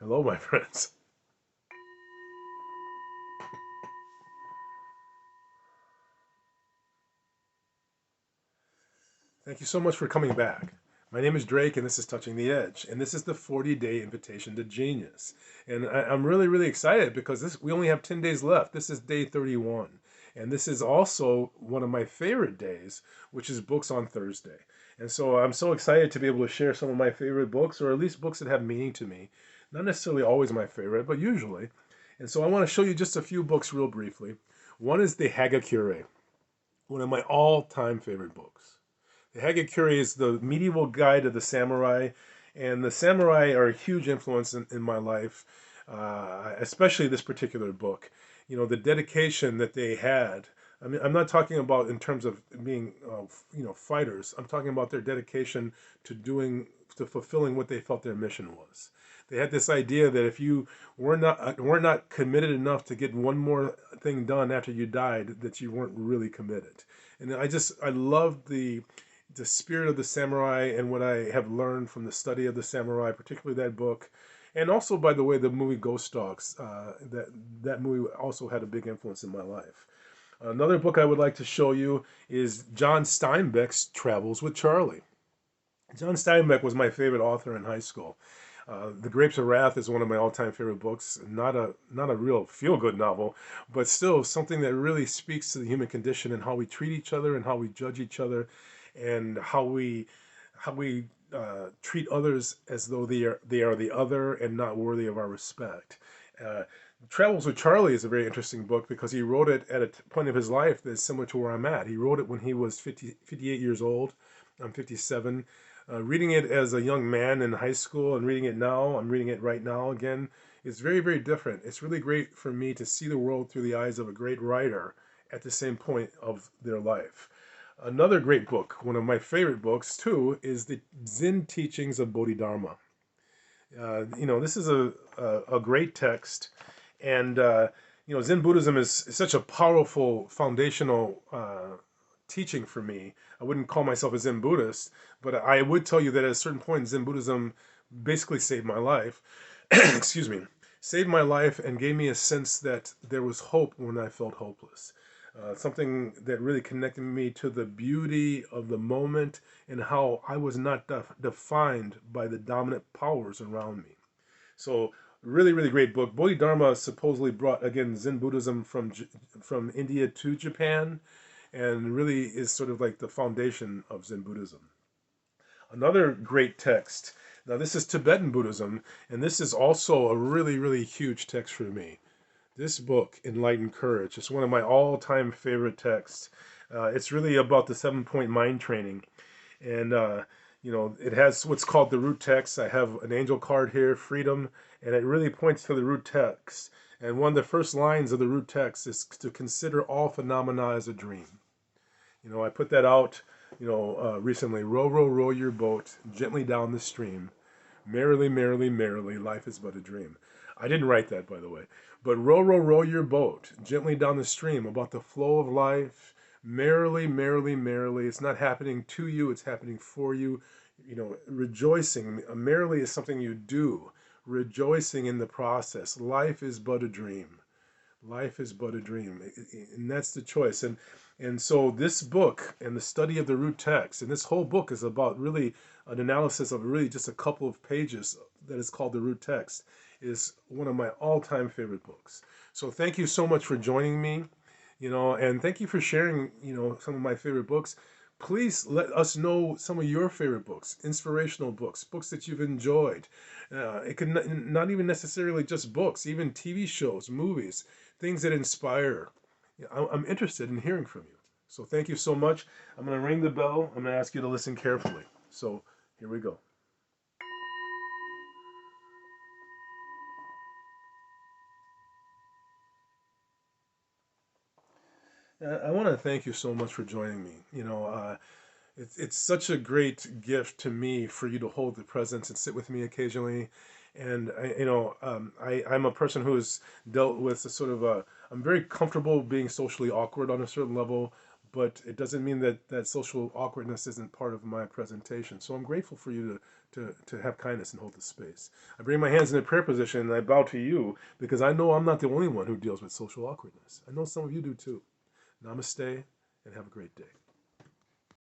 Hello, my friends. Thank you so much for coming back. My name is Drake, and this is Touching the Edge, and this is the 40-day invitation to genius. And I'm really, really excited because we only have 10 days left. This is day 31, and this is also one of my favorite days, which is Books on Thursday. And so I'm so excited to be able to share some of my favorite books, or at least books that have meaning to me. Not necessarily always my favorite, but usually. And so I want to show you just a few books real briefly. One is the Hagakure, one of my all-time favorite books. The Hagakure is the medieval guide of the samurai, and the samurai are a huge influence in my life, especially this particular book. You know, the dedication that they had. I mean, I'm not talking about in terms of being, fighters. I'm talking about their dedication to to fulfilling what they felt their mission was. They had this idea that if you were not committed enough to get one more thing done after you died, that you weren't really committed. And I loved the spirit of the samurai and what I have learned from the study of the samurai, particularly that book, and also, by the way, the movie Ghost Dogs. That movie also had a big influence in my life. Another book I would like to show you is John Steinbeck's Travels with Charlie. John Steinbeck was my favorite author in high school. The Grapes of Wrath is one of my all-time favorite books. Not a real feel-good novel, but still something that really speaks to the human condition and how we treat each other and how we judge each other, and how we treat others as though they are the other and not worthy of our respect. Uh, Travels with Charlie is a very interesting book because he wrote it at a point of his life that's similar to where I'm at. He wrote it when he was 58 years old. I'm 57. Reading it as a young man in high school and reading it now, I'm reading it right now again, is very, very different. It's really great for me to see the world through the eyes of a great writer at the same point of their life. Another great book, one of my favorite books too, is the Zinn teachings of Bodhidharma. This is a great text, and Zen Buddhism is such a powerful foundational teaching for me. I wouldn't call myself a Zen Buddhist, but I would tell you that at a certain point, Zen Buddhism basically saved my life. Excuse me, saved my life and gave me a sense that there was hope when I felt hopeless. Something that really connected me to the beauty of the moment and how I was not defined by the dominant powers around me. So, really, really great book. Bodhidharma supposedly brought again Zen Buddhism from India to Japan, and really is sort of like the foundation of Zen Buddhism. Another great text. Now, this is Tibetan Buddhism, and this is also a really, really huge text for me. This book, Enlightened Courage, is one of my all-time favorite texts. It's really about the 7-point mind training, and it has what's called the root text. I have an angel card here, freedom, and it really points to the root text. And one of the first lines of the root text is to consider all phenomena as a dream. I put that out, recently. Row, row, row your boat gently down the stream. Merrily, merrily, merrily, life is but a dream. I didn't write that, by the way. But row, row, row your boat gently down the stream, about the flow of life. Merrily, merrily, merrily. It's not happening to you, it's happening for you. Rejoicing. Merrily is something you do. Rejoicing in the process. Life is but a dream. Life is but a dream. And that's the choice. And so this book and the study of the root text, and this whole book is about really an analysis of really just a couple of pages that is called the root text, is one of my all-time favorite books. So thank you so much for joining me, and thank you for sharing, some of my favorite books. Please let us know some of your favorite books, inspirational books, books that you've enjoyed. It could not even necessarily just books, even TV shows, movies, things that inspire. I'm interested in hearing from you. So thank you so much. I'm going to ring the bell. I'm going to ask you to listen carefully. So here we go. I want to thank you so much for joining me. It's such a great gift to me for you to hold the presence and sit with me occasionally. And I'm a person who has dealt with a sort of I'm very comfortable being socially awkward on a certain level, but it doesn't mean that social awkwardness isn't part of my presentation. So I'm grateful for you to have kindness and hold the space. I bring my hands in a prayer position and I bow to you because I know I'm not the only one who deals with social awkwardness. I know some of you do too. Namaste and have a great day.